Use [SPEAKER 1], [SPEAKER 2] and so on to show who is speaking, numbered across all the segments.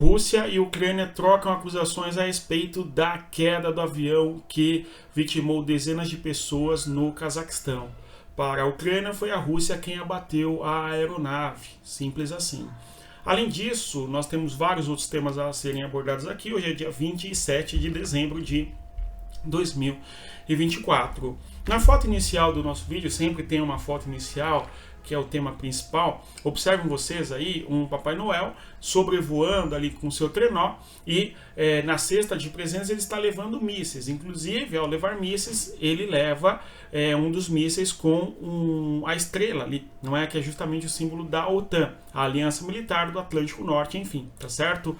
[SPEAKER 1] Rússia e Ucrânia trocam acusações a respeito da queda do avião que vitimou dezenas de pessoas no Cazaquistão. Para a Ucrânia, foi a Rússia quem abateu a aeronave. Simples assim. Além disso, nós temos vários outros temas a serem abordados aqui. Hoje é dia 27 de dezembro de 2024. Na foto inicial do nosso vídeo, sempre tem uma foto inicial, que é o tema principal. Observem vocês aí um Papai Noel sobrevoando ali com seu trenó e na cesta de presentes ele está levando mísseis. Inclusive, ao levar mísseis, ele leva um dos mísseis com a estrela ali, não é? Que é justamente o símbolo da OTAN, a Aliança Militar do Atlântico Norte, enfim, tá certo?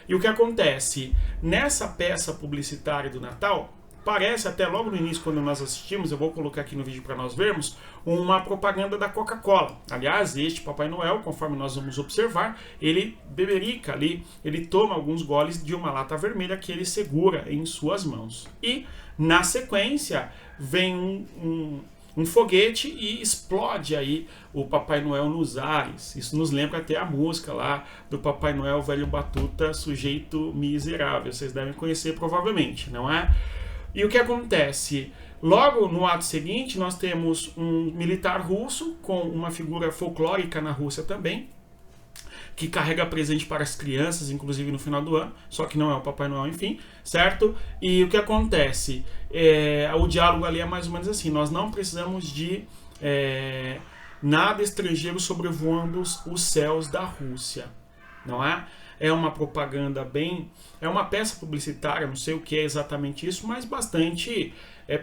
[SPEAKER 1] E o que acontece? Nessa peça publicitária do Natal, parece até logo no início, quando nós assistimos, eu vou colocar aqui no vídeo para nós vermos, uma propaganda da Coca-Cola. Aliás, este Papai Noel, conforme nós vamos observar, ele beberica ali, ele toma alguns goles de uma lata vermelha que ele segura em suas mãos. E, na sequência, vem um foguete e explode aí o Papai Noel nos ares. Isso nos lembra até a música lá do Papai Noel Velho Batuta, Sujeito Miserável. Vocês devem conhecer provavelmente, não é? E o que acontece? Logo no ato seguinte, nós temos um militar russo, com uma figura folclórica na Rússia também, que carrega presente para as crianças, inclusive no final do ano, só que não é o Papai Noel, enfim, certo? E o que acontece? O diálogo ali é mais ou menos assim: nós não precisamos de nada estrangeiro sobrevoando os céus da Rússia, não é? É uma propaganda é uma peça publicitária, não sei o que é exatamente isso, mas bastante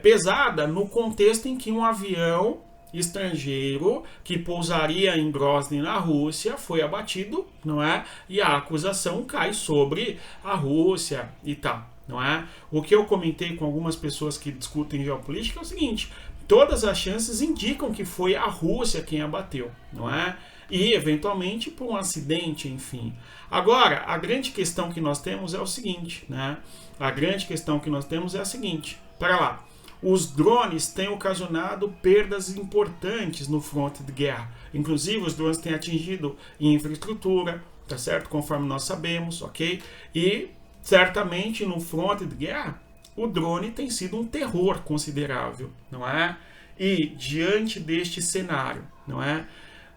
[SPEAKER 1] pesada no contexto em que um avião estrangeiro que pousaria em Grozny, na Rússia, foi abatido, não é? E a acusação cai sobre a Rússia e tal, não é? O que eu comentei com algumas pessoas que discutem geopolítica é o seguinte: todas as chances indicam que foi a Rússia quem abateu, não é? E, eventualmente, por um acidente, enfim. Agora, a grande questão que nós temos é o seguinte, né? A grande questão que nós temos é a seguinte: para lá, os drones têm ocasionado perdas importantes no fronte de guerra. Inclusive, os drones têm atingido infraestrutura, tá certo? Conforme nós sabemos, ok? E, certamente, no fronte de guerra, o drone tem sido um terror considerável, não é? E, diante deste cenário, não é?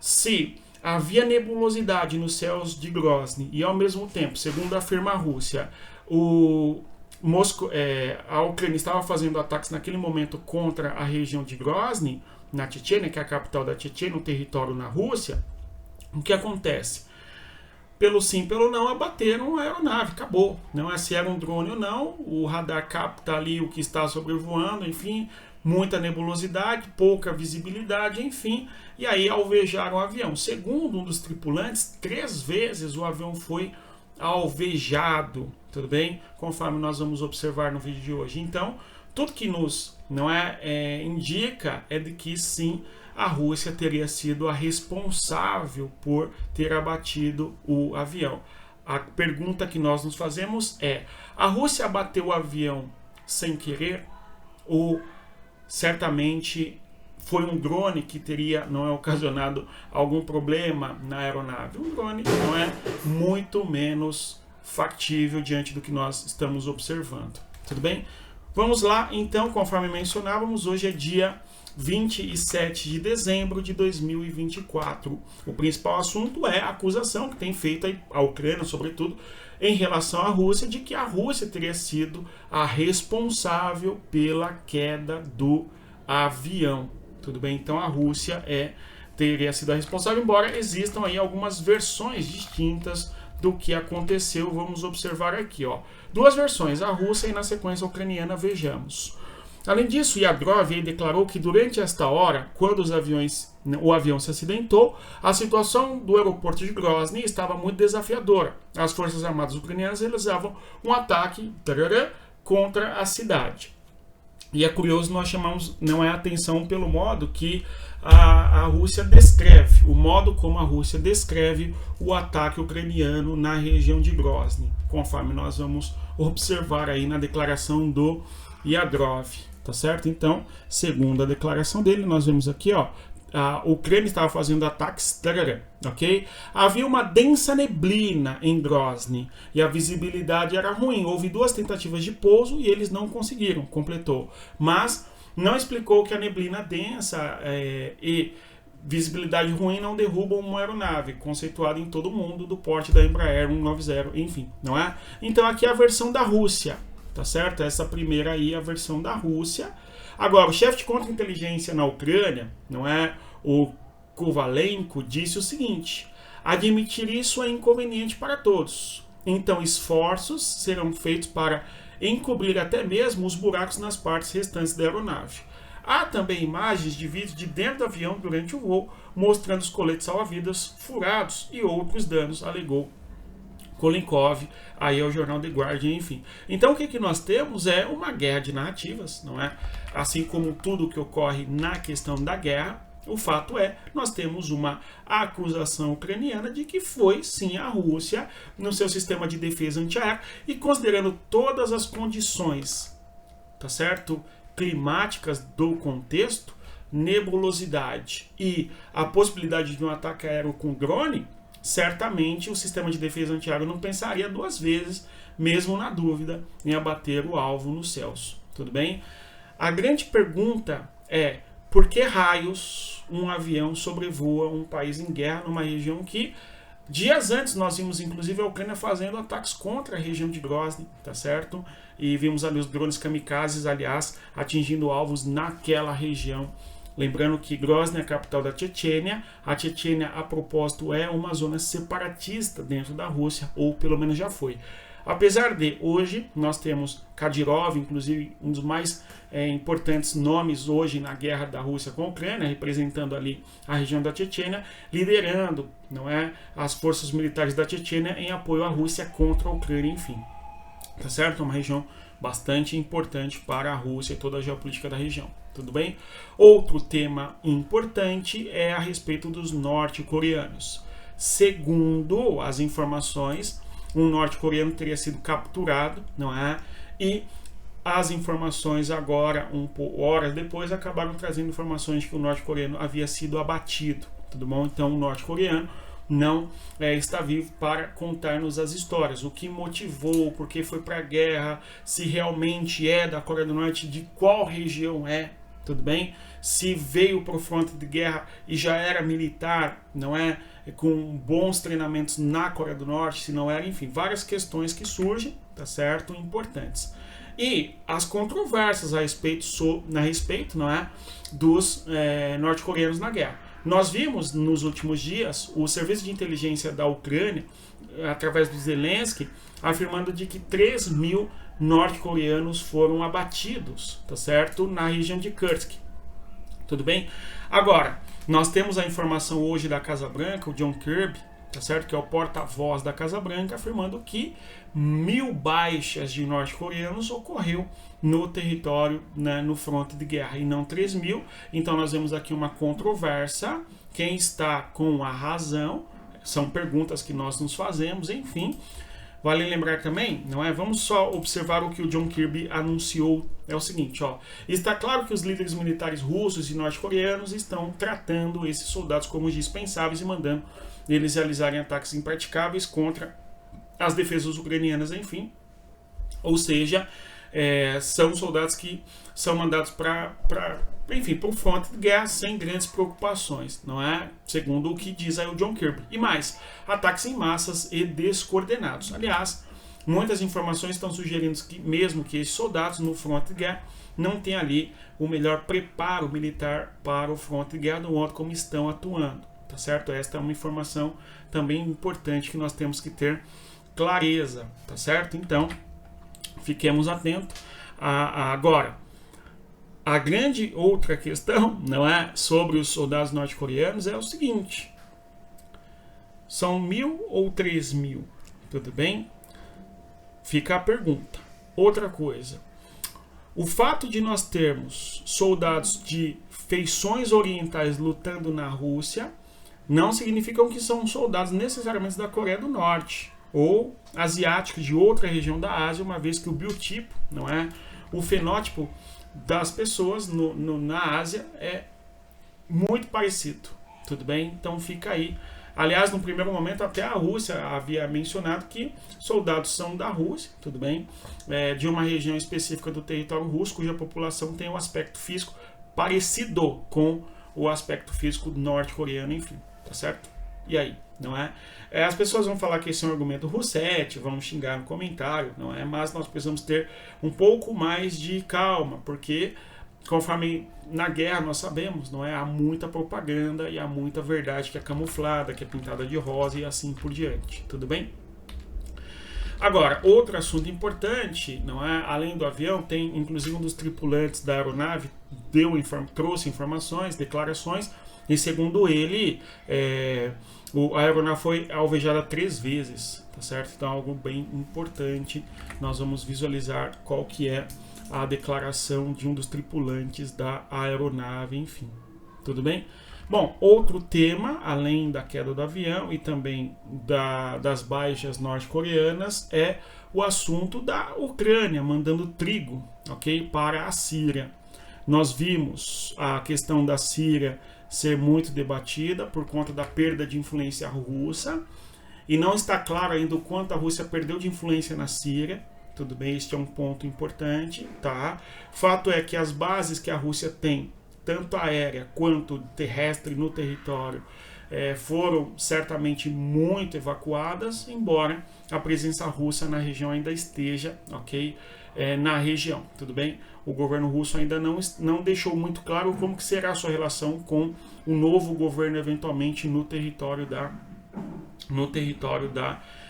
[SPEAKER 1] Se havia nebulosidade nos céus de Grozny e, ao mesmo tempo, segundo afirma a Rússia, a Ucrânia estava fazendo ataques naquele momento contra a região de Grozny, na Chechênia, que é a capital da Chechênia, um território na Rússia, o que acontece? Pelo sim, pelo não, abateram a aeronave, acabou. Não é se era um drone ou não, o radar capta ali o que está sobrevoando, enfim, muita nebulosidade, pouca visibilidade, enfim, e aí alvejaram o avião. Segundo um dos tripulantes, 3 vezes o avião foi alvejado, tudo bem? Conforme nós vamos observar no vídeo de hoje. Então, tudo que nos indica é de que sim, a Rússia teria sido a responsável por ter abatido o avião. A pergunta que nós nos fazemos é: a Rússia abateu o avião sem querer? Ou certamente foi um drone que teria ocasionado algum problema na aeronave? Um drone não é muito menos factível diante do que nós estamos observando. Tudo bem? Vamos lá, então, conforme mencionávamos, hoje é dia 27 de dezembro de 2024. O principal assunto é a acusação que tem feito a Ucrânia, sobretudo, em relação à Rússia, de que a Rússia teria sido a responsável pela queda do avião. Tudo bem? Então a Rússia teria sido a responsável, embora existam aí algumas versões distintas do que aconteceu. Vamos observar aqui, ó, 2 versões, a Rússia e na sequência a ucraniana, vejamos. Além disso, Yadrov declarou que durante esta hora, quando o avião se acidentou, a situação do aeroporto de Grozny estava muito desafiadora. As forças armadas ucranianas realizavam um ataque contra a cidade. E é curioso, nós chamamos a atenção pelo modo que a Rússia descreve, o modo como a Rússia descreve o ataque ucraniano na região de Grozny, conforme nós vamos observar aí na declaração do Yadrov, tá certo? Então, segundo a declaração dele, nós vemos aqui, ó, a Ucrânia estava fazendo ataques, ok? Havia uma densa neblina em Grozny e a visibilidade era ruim. Houve 2 tentativas de pouso e eles não conseguiram, completou. Mas não explicou que a neblina densa e visibilidade ruim não derrubam uma aeronave, conceituada em todo o mundo do porte da Embraer 190, enfim, não é? Então aqui é a versão da Rússia, tá certo? Essa primeira aí é a versão da Rússia. Agora, o chefe de contra-inteligência na Ucrânia, não é, o Kovalenko, disse o seguinte: admitir isso é inconveniente para todos. Então, esforços serão feitos para encobrir até mesmo os buracos nas partes restantes da aeronave. Há também imagens de vídeo de dentro do avião durante o voo, mostrando os coletes salva-vidas furados e outros danos, alegou Kolenkov, aí é o jornal The Guardian, enfim. Então o que nós temos é uma guerra de narrativas, não é? Assim como tudo que ocorre na questão da guerra, o fato é, nós temos uma acusação ucraniana de que foi sim a Rússia no seu sistema de defesa antiaérea e considerando todas as condições, tá certo? Climáticas do contexto, nebulosidade e a possibilidade de um ataque aéreo com drone, certamente o sistema de defesa antiaéreo não pensaria 2 vezes, mesmo na dúvida, em abater o alvo nos céus. Tudo bem? A grande pergunta é: por que raios um avião sobrevoa um país em guerra numa região que dias antes nós vimos inclusive a Ucrânia fazendo ataques contra a região de Grozny, tá certo? E vimos ali os drones kamikazes, aliás, atingindo alvos naquela região. Lembrando que Grozny é a capital da Chechênia. A Chechênia, a propósito, é uma zona separatista dentro da Rússia, ou pelo menos já foi. Apesar de, hoje, nós temos Kadyrov, inclusive um dos mais importantes nomes hoje na guerra da Rússia com a Ucrânia, representando ali a região da Chechênia, liderando, não é, as forças militares da Chechênia em apoio à Rússia contra a Ucrânia, enfim. Tá certo? É uma região bastante importante para a Rússia e toda a geopolítica da região. Tudo bem? Outro tema importante é a respeito dos norte-coreanos. Segundo as informações, um norte-coreano teria sido capturado, não é? E as informações agora, horas depois, acabaram trazendo informações de que o norte-coreano havia sido abatido. Tudo bom? Então, o norte-coreano não está vivo para contar-nos as histórias, o que motivou, por que foi para a guerra, se realmente é da Coreia do Norte, de qual região é, tudo bem? Se veio para o fronte de guerra e já era militar, não é? Com bons treinamentos na Coreia do Norte, se não era, enfim, várias questões que surgem, tá certo? Importantes. E as controvérsias a respeito, não é? Dos norte-coreanos na guerra. Nós vimos nos últimos dias o serviço de inteligência da Ucrânia, através do Zelensky, afirmando de que 3.000 norte-coreanos foram abatidos, tá certo? Na região de Kursk. Tudo bem? Agora, nós temos a informação hoje da Casa Branca, o John Kirby, tá certo? Que é o porta-voz da Casa Branca, afirmando que 1.000 baixas de norte-coreanos ocorreu no território, né, no fronte de guerra, e não 3.000. Então nós vemos aqui uma controvérsia. Quem está com a razão? São perguntas que nós nos fazemos, enfim. Vale lembrar também, não é? Vamos só observar o que o John Kirby anunciou. É o seguinte, ó. Está claro que os líderes militares russos e norte-coreanos estão tratando esses soldados como dispensáveis e mandando eles realizarem ataques impraticáveis contra as defesas ucranianas, enfim. Ou seja, são soldados que são mandados para o fronte de guerra sem grandes preocupações, não é? Segundo o que diz aí o John Kirby. E mais, ataques em massas e descoordenados. Aliás, muitas informações estão sugerindo que mesmo que esses soldados no fronte de guerra não tenham ali o melhor preparo militar para o fronte de guerra do modo como estão atuando, tá certo? Esta é uma informação também importante que nós temos que ter clareza, tá certo? Então, fiquemos atentos. Agora, a grande outra questão, não é, sobre os soldados norte-coreanos é o seguinte: são 1.000 ou 3.000? Tudo bem? Fica a pergunta. Outra coisa, o fato de nós termos soldados de feições orientais lutando na Rússia não significa que são soldados necessariamente da Coreia do Norte ou asiáticos de outra região da Ásia, uma vez que o biotipo, não é, o fenótipo das pessoas na Ásia é muito parecido, tudo bem? Então fica aí. Aliás, no primeiro momento, até a Rússia havia mencionado que soldados são da Rússia, tudo bem? De uma região específica do território russo, cuja população tem um aspecto físico parecido com o aspecto físico norte-coreano, enfim, tá certo? E aí, não é? As pessoas vão falar que esse é um argumento russete, vão xingar no comentário, não é? Mas nós precisamos ter um pouco mais de calma, porque conforme na guerra nós sabemos, não é? Há muita propaganda e há muita verdade que é camuflada, que é pintada de rosa e assim por diante, tudo bem? Agora, outro assunto importante, não é? Além do avião, tem inclusive um dos tripulantes da aeronave trouxe informações, declarações, e segundo ele, a aeronave foi alvejada 3 vezes, tá certo? Então, algo bem importante. Nós vamos visualizar qual que é a declaração de um dos tripulantes da aeronave, enfim. Tudo bem? Bom, outro tema, além da queda do avião e também das baixas norte-coreanas, é o assunto da Ucrânia mandando trigo, ok, para a Síria. Nós vimos a questão da Síria ser muito debatida por conta da perda de influência russa, e não está claro ainda o quanto a Rússia perdeu de influência na Síria. Tudo bem, este é um ponto importante, tá? Fato é que as bases que a Rússia tem, tanto aérea quanto terrestre no território, foram certamente muito evacuadas, embora a presença russa na região ainda esteja, ok? Na região, tudo bem? O governo russo ainda não deixou muito claro como que será a sua relação com o novo governo, eventualmente, no território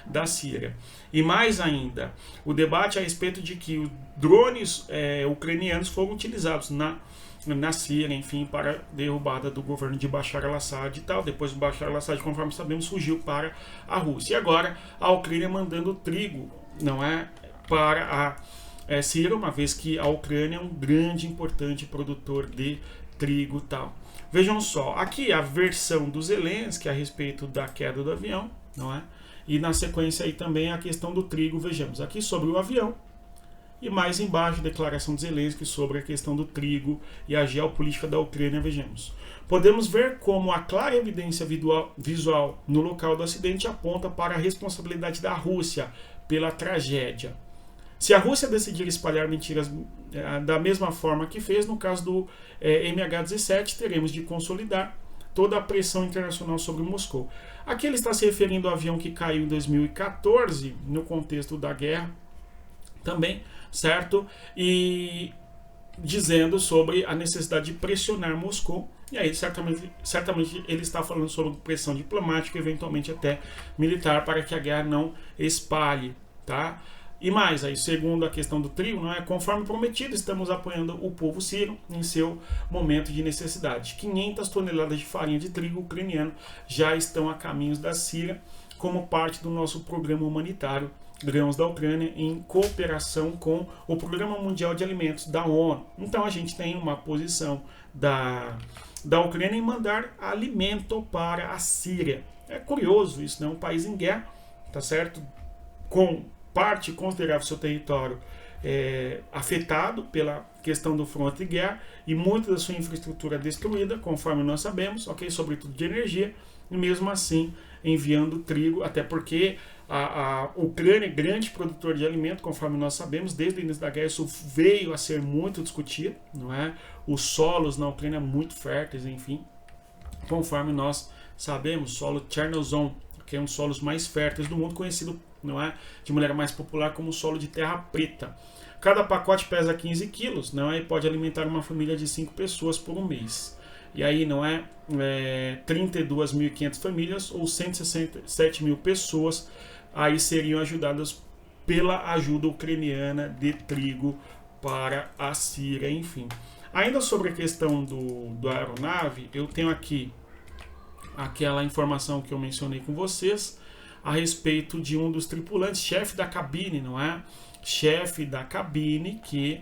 [SPEAKER 1] da Síria. E mais ainda, o debate a respeito de que os drones ucranianos foram utilizados na Síria, enfim, para derrubada do governo de Bashar al-Assad e tal. Depois o Bashar al-Assad, conforme sabemos, fugiu para a Rússia. E agora a Ucrânia mandando trigo, não é, para a Síria, uma vez que a Ucrânia é um grande, importante produtor de trigo e tal. Vejam só, aqui a versão do Zelensky a respeito da queda do avião, não é? E na sequência aí também a questão do trigo, vejamos, aqui sobre o avião, e mais embaixo a declaração de Zelensky sobre a questão do trigo e a geopolítica da Ucrânia, vejamos. Podemos ver como a clara evidência visual no local do acidente aponta para a responsabilidade da Rússia pela tragédia. Se a Rússia decidir espalhar mentiras da mesma forma que fez no caso do MH17, teremos de consolidar toda a pressão internacional sobre Moscou. Aqui ele está se referindo ao avião que caiu em 2014, no contexto da guerra também, certo? E dizendo sobre a necessidade de pressionar Moscou. E aí, certamente ele está falando sobre pressão diplomática, eventualmente até militar, para que a guerra não espalhe, tá? E mais, aí, segundo a questão do trigo, não é? Conforme prometido, estamos apoiando o povo sírio em seu momento de necessidade. 500 toneladas de farinha de trigo ucraniano já estão a caminhos da Síria, como parte do nosso programa humanitário Grãos da Ucrânia, em cooperação com o Programa Mundial de Alimentos da ONU. Então a gente tem uma posição da Ucrânia em mandar alimento para a Síria. É curioso isso, né? Um país em guerra, tá certo? Com parte considerável do seu território afetado pela questão do fronte de guerra e muita da sua infraestrutura destruída, conforme nós sabemos, ok? Sobretudo de energia, e mesmo assim enviando trigo, até porque a Ucrânia é grande produtor de alimento, conforme nós sabemos, desde o início da guerra isso veio a ser muito discutido, não é? Os solos na Ucrânia muito férteis, enfim, conforme nós sabemos, solo Chernozem, que é um dos solos mais férteis do mundo, conhecido, não é, de maneira mais popular como solo de terra preta. Cada pacote pesa 15 quilos, não é, e pode alimentar uma família de 5 pessoas por um mês. E aí, não é, 32.500 famílias ou 167 mil pessoas aí seriam ajudadas pela ajuda ucraniana de trigo para a Síria, enfim. Ainda sobre a questão do aeronave, eu tenho aqui aquela informação que eu mencionei com vocês a respeito de um dos tripulantes, chefe da cabine, não é? Chefe da cabine que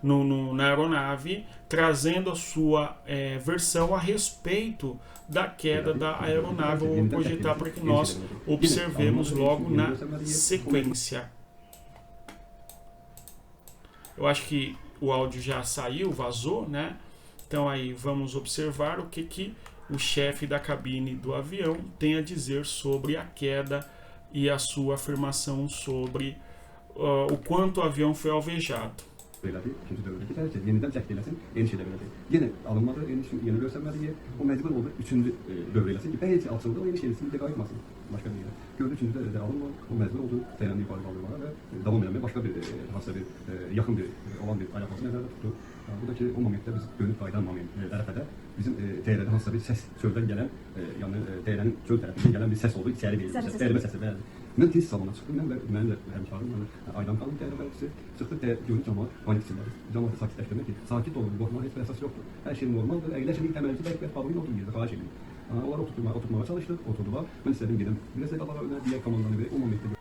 [SPEAKER 1] na aeronave, trazendo a sua versão a respeito da queda da aeronave. Eu vou projetar para que nós observemos logo na sequência. Eu acho que o áudio já saiu, vazou, né? Então aí vamos observar o que o chefe da cabine do avião tem a dizer sobre a queda e a sua afirmação sobre o quanto o avião foi alvejado.
[SPEAKER 2] İkinci dövründeki tercih yeniden çektiğilesin endişelenmedi. Yine alınmadı, yeni göstermedi diye o mecbur oldu. Üçüncü dövreylesin ki belki açıldı o endişelisini tekrar etmesin. Başka bir yere. Gördü üçüncü devrede alınmadı. O mecbur oldu. Seyrendi yukarı kaldırmaya ve devam eden başka bir hasta bir yakın bir olan bir alakası nezarete tuttu. Buradaki o momente biz dönüp kaydan Ərəfədə bizim TR'de hasta bir ses çölden gelen yani TR'nin çöl tarafından gelen bir ses oldu. İçeri bir derime sesi verdi. Ben tez salona çıktım. Ben de hemşahrim. Aydan kaldım TR'de. Çıktık görünce cemaat panik içindeyiz. Cemaatı sakitleştirmek ki sakit olun. Korkmaya hiçbir esas yoktur. Her şey normaldir. Eğleşenin temelci belki bir kabulün olduğu yerde kaç edin. Onlar oturtmaya çalıştık. Oturdular. Ben istedim gidelim. Biraz da bana diğer komandanı verip o momente gördüm.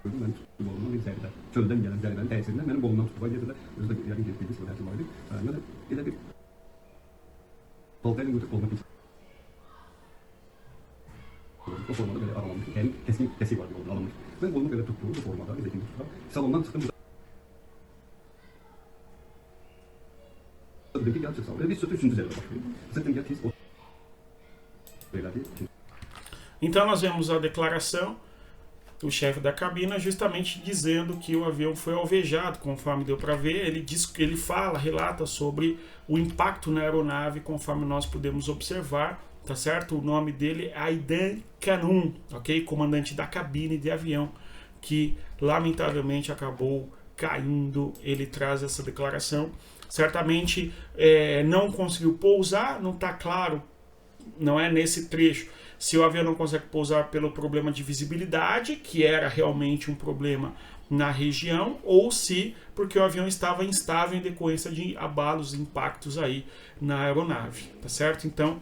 [SPEAKER 2] Ben tuttum bolundan bir zərdə. Çöldən gələn zərbənin təsirindən mənim bolumdan tutdular. Yerdə özdə yəqin ki, bilgisi var, həkim var idi. Mən elə bir baltayla götürüb boluna bir o formada belə aralanmış. Yəni kesik var oldu, alınmış. Ben bolumu belə tuttum bu formada, bir zəkini tutdular. Salondan çıxdım. Dedim ki, gəl çıxsam. Bir sırtı üçüncü zərbə başlayıb. Zərbə gəl tez o.
[SPEAKER 1] Então nós vemos a declaração do chefe da cabina justamente dizendo que o avião foi alvejado, conforme deu para ver. Ele fala, relata sobre o impacto na aeronave, conforme nós podemos observar, tá certo? O nome dele é Aydan Kanun, ok? Comandante da cabine de avião, que lamentavelmente acabou caindo. Ele traz essa declaração. Certamente não conseguiu pousar, não está claro, não é nesse trecho, se o avião não consegue pousar pelo problema de visibilidade, que era realmente um problema na região, ou se porque o avião estava instável em decorrência de abalos, impactos aí na aeronave, tá certo? Então,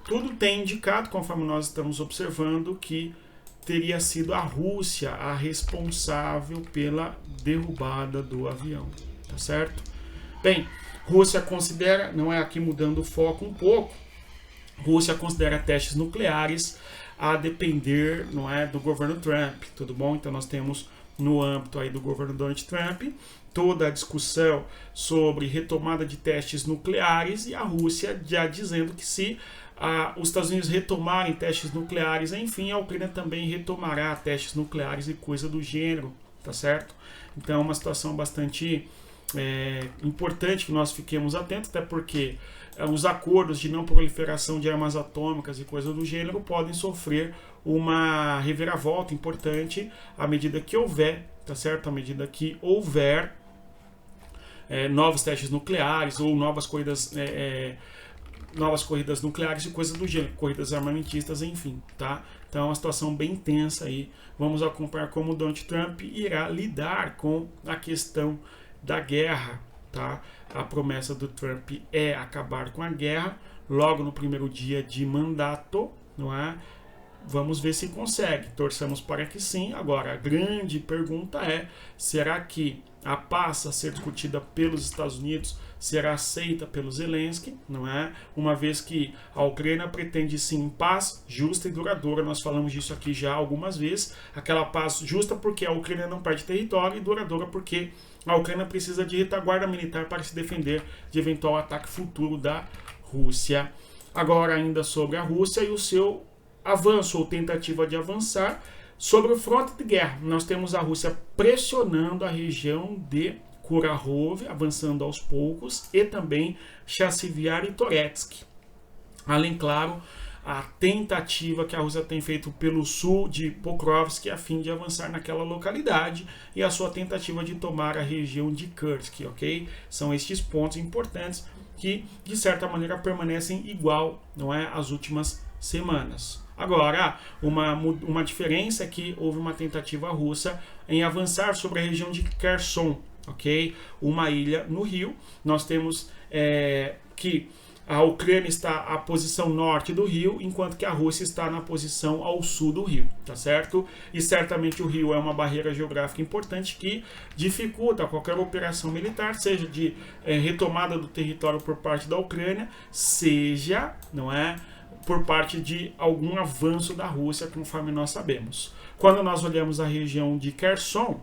[SPEAKER 1] tudo tem indicado, conforme nós estamos observando, que teria sido a Rússia a responsável pela derrubada do avião, tá certo? Bem, Rússia considera, não é aqui mudando o foco um pouco, Rússia considera testes nucleares a depender, não é, do governo Trump, tudo bom? Então nós temos no âmbito aí do governo Donald Trump toda a discussão sobre retomada de testes nucleares e a Rússia já dizendo que se os Estados Unidos retomarem testes nucleares, enfim, a Ucrânia também retomará testes nucleares e coisa do gênero, tá certo? Então é uma situação bastante importante que nós fiquemos atentos, até porque os acordos de não proliferação de armas atômicas e coisas do gênero podem sofrer uma reviravolta importante à medida que houver, tá certo? À medida que houver novos testes nucleares ou novas corridas nucleares e coisas do gênero, corridas armamentistas, enfim, tá? Então é uma situação bem tensa aí. Vamos acompanhar como o Donald Trump irá lidar com a questão da guerra, tá? A promessa do Trump é acabar com a guerra logo no primeiro dia de mandato, não é? Vamos ver se consegue. Torçamos para que sim. Agora, a grande pergunta é: será que a paz a ser discutida pelos Estados Unidos será aceita pelo Zelensky, não é? Uma vez que a Ucrânia pretende sim paz justa e duradoura. Nós falamos disso aqui já algumas vezes. Aquela paz justa porque a Ucrânia não perde território e duradoura porque a Ucrânia precisa de retaguarda militar para se defender de eventual ataque futuro da Rússia. Agora ainda sobre a Rússia e o seu avanço ou tentativa de avançar sobre o fronte de guerra. Nós temos a Rússia pressionando a região de Kurakhove, avançando aos poucos, e também Chassivyar e Toretsk. Além, claro, a tentativa que a Rússia tem feito pelo sul de Pokrovsk a fim de avançar naquela localidade e a sua tentativa de tomar a região de Kursk, ok? São estes pontos importantes que, de certa maneira, permanecem igual, não é, às últimas semanas. Agora, uma diferença é que houve uma tentativa russa em avançar sobre a região de Kherson, ok? Uma ilha no rio. Nós temos que a Ucrânia está à posição norte do rio, enquanto que a Rússia está na posição ao sul do rio, tá certo? E certamente o rio é uma barreira geográfica importante que dificulta qualquer operação militar, seja de retomada do território por parte da Ucrânia, seja, não é, por parte de algum avanço da Rússia, conforme nós sabemos. Quando nós olhamos a região de Kherson,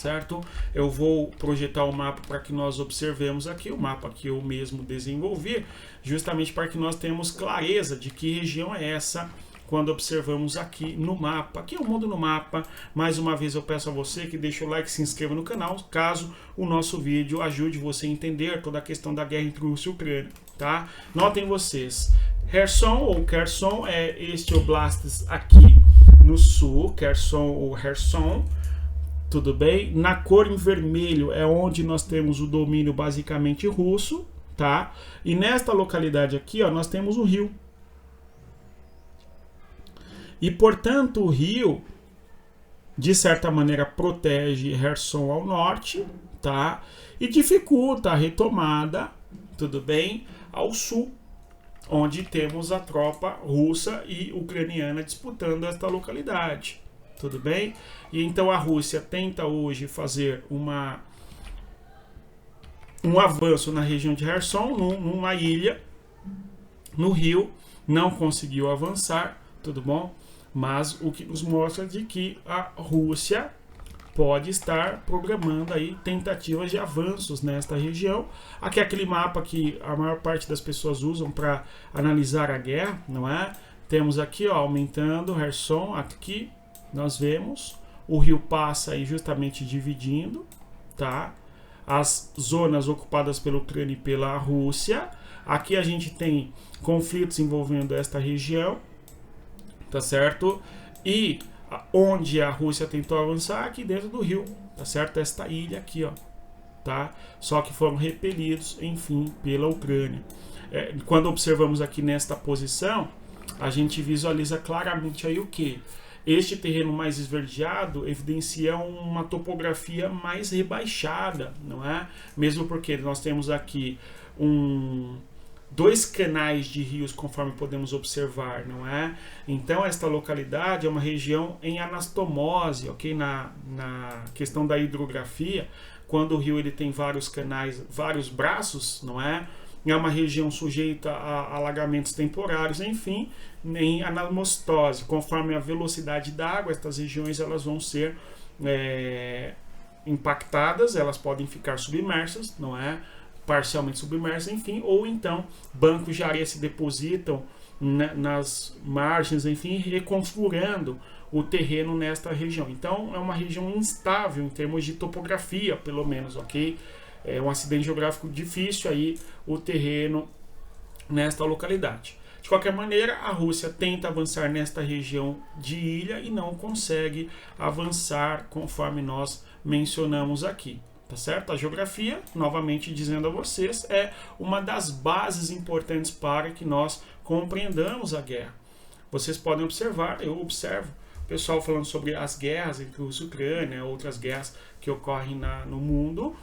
[SPEAKER 1] certo? Eu vou projetar o mapa para que nós observemos aqui, o mapa que eu mesmo desenvolvi, justamente para que nós tenhamos clareza de que região é essa quando observamos aqui no mapa. Aqui é o mundo no mapa. Mais uma vez eu peço a você que deixe o like e se inscreva no canal, caso o nosso vídeo ajude você a entender toda a questão da guerra entre Rússia e Ucrânia, tá? Notem vocês, Kherson ou Kherson é este oblast aqui no sul, Kherson ou Kherson, tudo bem? Na cor em vermelho é onde nós temos o domínio basicamente russo, tá? E nesta localidade aqui, ó, nós temos o rio. E, portanto, o rio, de certa maneira, protege Kherson ao norte, tá? E dificulta a retomada, tudo bem, ao sul, onde temos a tropa russa e ucraniana disputando esta localidade, tudo bem? E então a Rússia tenta hoje fazer um avanço na região de Kherson, numa ilha, no rio, não conseguiu avançar, tudo bom? Mas o que nos mostra de que a Rússia pode estar programando aí tentativas de avanços nesta região. Aqui é aquele mapa que a maior parte das pessoas usam para analisar a guerra, não é? Temos aqui, ó, aumentando Kherson, aqui nós vemos o rio passa aí justamente dividindo, tá? As zonas ocupadas pela Ucrânia e pela Rússia. Aqui a gente tem conflitos envolvendo esta região, tá certo? E onde a Rússia tentou avançar, aqui dentro do rio, tá certo? Esta ilha aqui, ó, tá? Só que foram repelidos, enfim, pela Ucrânia. Quando observamos aqui nesta posição, a gente visualiza claramente aí o que? Este terreno mais esverdeado evidencia uma topografia mais rebaixada, não é? Mesmo porque nós temos aqui dois canais de rios, conforme podemos observar, não é? Então, esta localidade é uma região em anastomose, ok? Na questão da hidrografia, quando o rio ele tem vários canais, vários braços, não é? É uma região sujeita a alagamentos temporários, enfim, em anamostose. Conforme a velocidade da água, estas regiões elas vão ser impactadas, elas podem ficar submersas, não é? Parcialmente submersas, enfim, ou então bancos de areia se depositam nas margens, enfim, reconfigurando o terreno nesta região. Então é uma região instável em termos de topografia, pelo menos, ok? É um acidente geográfico difícil aí o terreno nesta localidade. De qualquer maneira, a Rússia tenta avançar nesta região de ilha e não consegue avançar conforme nós mencionamos aqui. Tá certo? A geografia, novamente dizendo a vocês, é uma das bases importantes para que nós compreendamos a guerra. Vocês podem observar, eu observo o pessoal falando sobre as guerras entre Rússia e Ucrânia, outras guerras que ocorrem no mundo,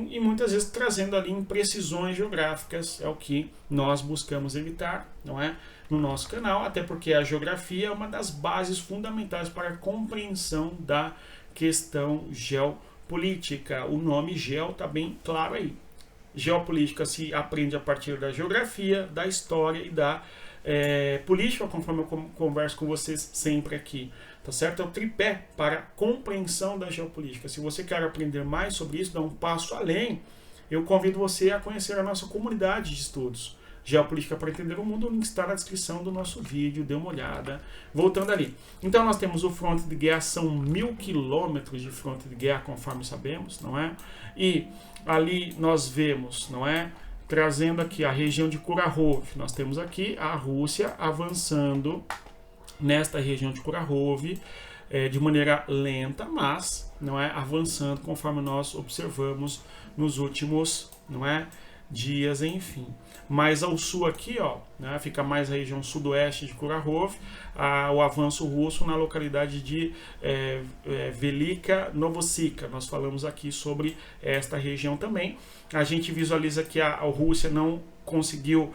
[SPEAKER 1] e muitas vezes trazendo ali imprecisões geográficas, é o que nós buscamos evitar, não é? No nosso canal, até porque a geografia é uma das bases fundamentais para a compreensão da questão geopolítica. O nome geo está bem claro aí. Geopolítica se aprende a partir da geografia, da história e da política, conforme eu converso com vocês sempre aqui, tá certo? É o tripé para a compreensão da geopolítica. Se você quer aprender mais sobre isso, dar um passo além, eu convido você a conhecer a nossa comunidade de estudos. Geopolítica para entender o mundo, o link está na descrição do nosso vídeo, dê uma olhada. Voltando ali. Então nós temos o fronte de guerra, são 1000 quilômetros de fronte de guerra, conforme sabemos, não é? E ali nós vemos, não é? Trazendo aqui a região de Kurakhov. Nós temos aqui a Rússia avançando nesta região de Kurakhov de maneira lenta, mas não é avançando conforme nós observamos nos últimos, não é, dias, enfim. Mais ao sul aqui, ó, né, fica mais a região sudoeste de Kurakhov, o avanço russo na localidade de Velika Novossika. Nós falamos aqui sobre esta região também. A gente visualiza que a Rússia não conseguiu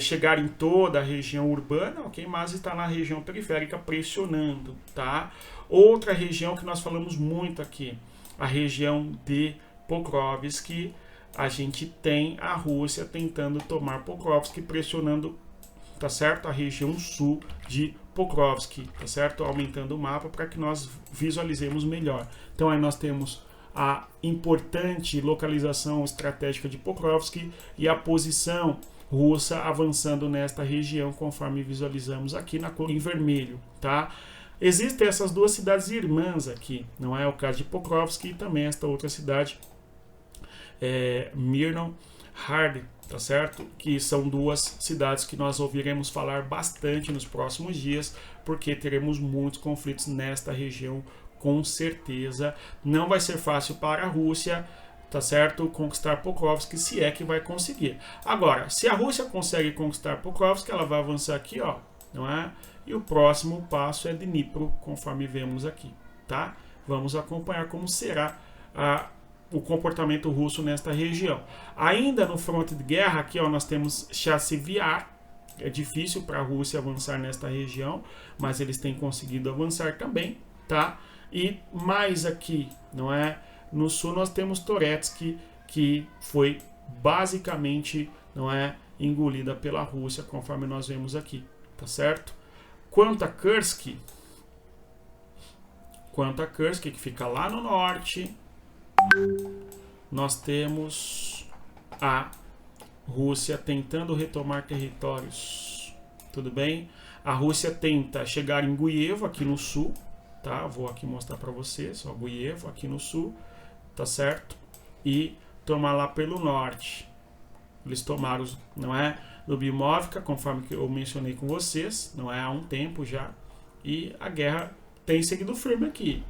[SPEAKER 1] chegar em toda a região urbana, ok? Mas está na região periférica pressionando, tá? Outra região que nós falamos muito aqui, a região de Pokrovsk. A gente tem a Rússia tentando tomar Pokrovsk, pressionando, tá certo? A região sul de Pokrovsk, tá certo? Aumentando o mapa para que nós visualizemos melhor. Então aí nós temos a importante localização estratégica de Pokrovsk e a posição russa avançando nesta região, conforme visualizamos aqui na cor em vermelho, tá? Existem essas duas cidades irmãs aqui, não é o caso de Pokrovsk e também esta outra cidade, Mirno Hard, tá certo? Que são duas cidades que nós ouviremos falar bastante nos próximos dias, porque teremos muitos conflitos nesta região, com certeza. Não vai ser fácil para a Rússia, tá certo, conquistar Pokrovsk, se é que vai conseguir. Agora, se a Rússia consegue conquistar Pokrovsk, ela vai avançar aqui, ó, não é? E o próximo passo é Dnipro, conforme vemos aqui, tá? Vamos acompanhar como será o comportamento russo nesta região. Ainda no fronte de guerra, aqui, ó, nós temos Chassivyar. É difícil para a Rússia avançar nesta região, mas eles têm conseguido avançar também, tá? E mais aqui, não é? No sul nós temos Toretsky, que foi basicamente, não é, engolida pela Rússia, conforme nós vemos aqui, tá certo? Quanto a Kursk, que fica lá no norte, nós temos a Rússia tentando retomar territórios, tudo bem? A Rússia tenta chegar em Guievo, aqui no sul, tá? Vou aqui mostrar para vocês, ó, Guievo, aqui no sul, tá certo? E tomar lá pelo norte. Eles tomaram, não é? Lubimovka, conforme que eu mencionei com vocês, não é, há um tempo já, e a guerra tem seguido firme aqui.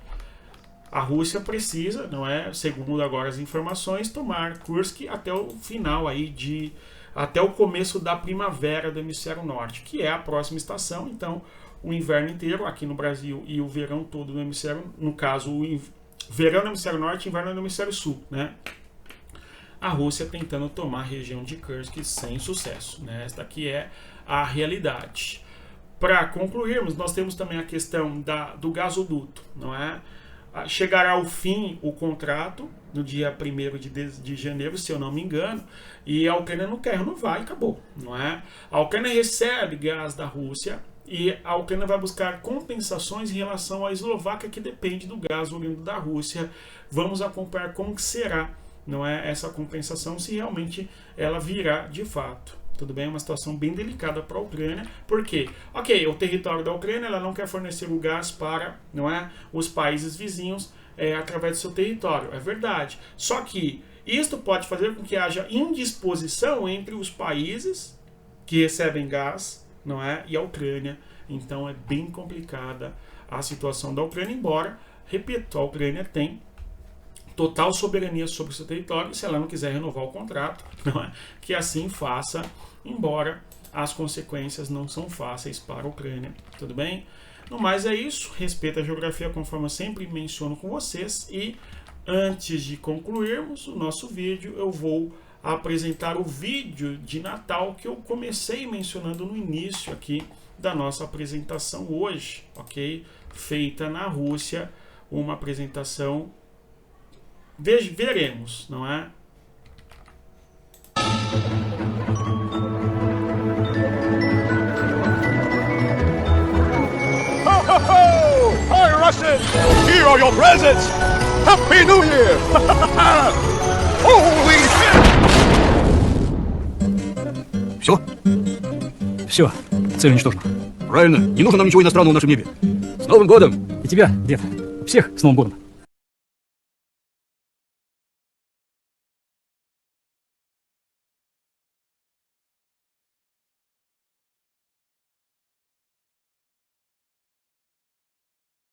[SPEAKER 1] A Rússia precisa, não é, segundo agora as informações, tomar Kursk até o final aí até o começo da primavera do hemisfério norte, que é a próxima estação. Então, o inverno inteiro aqui no Brasil e o verão todo no hemisfério, no caso, o verão no hemisfério norte e inverno no hemisfério sul, né? A Rússia tentando tomar a região de Kursk sem sucesso, né? Esta aqui é a realidade. Para concluirmos, nós temos também a questão do gasoduto, não é? Chegará ao fim o contrato no dia 1º de janeiro, se eu não me engano, e a Ucrânia não quer renovar e acabou, não é? A Ucrânia recebe gás da Rússia e a Ucrânia vai buscar compensações em relação à Eslováquia, que depende do gás oriundo da Rússia. Vamos acompanhar como que será, não é, essa compensação, se realmente ela virá de fato. Tudo bem? É uma situação bem delicada para a Ucrânia, porque, ok, o território da Ucrânia ela não quer fornecer o gás para, não é, os países vizinhos através do seu território, é verdade. Só que isto pode fazer com que haja indisposição entre os países que recebem gás, não é, e a Ucrânia. Então é bem complicada a situação da Ucrânia, embora, repito, a Ucrânia tem total soberania sobre o seu território, e se ela não quiser renovar o contrato, não é, que assim faça, embora as consequências não são fáceis para a Ucrânia, tudo bem? No mais é isso, respeito a geografia conforme eu sempre menciono com vocês, e antes de concluirmos o nosso vídeo, eu vou apresentar o vídeo de Natal que eu comecei mencionando no início aqui da nossa apresentação hoje, ok? Feita na Rússia, uma apresentação, veremos, não é?
[SPEAKER 3] Ho, ho, ho! Hi, Russians! Here are your presents! Happy New Year! Holy shit!
[SPEAKER 4] Все?
[SPEAKER 5] Все, цель уничтожена.
[SPEAKER 4] Правильно. Не нужно нам ничего иностранного в нашем небе. С Новым годом!
[SPEAKER 5] И тебя, дед. Всех с Новым годом.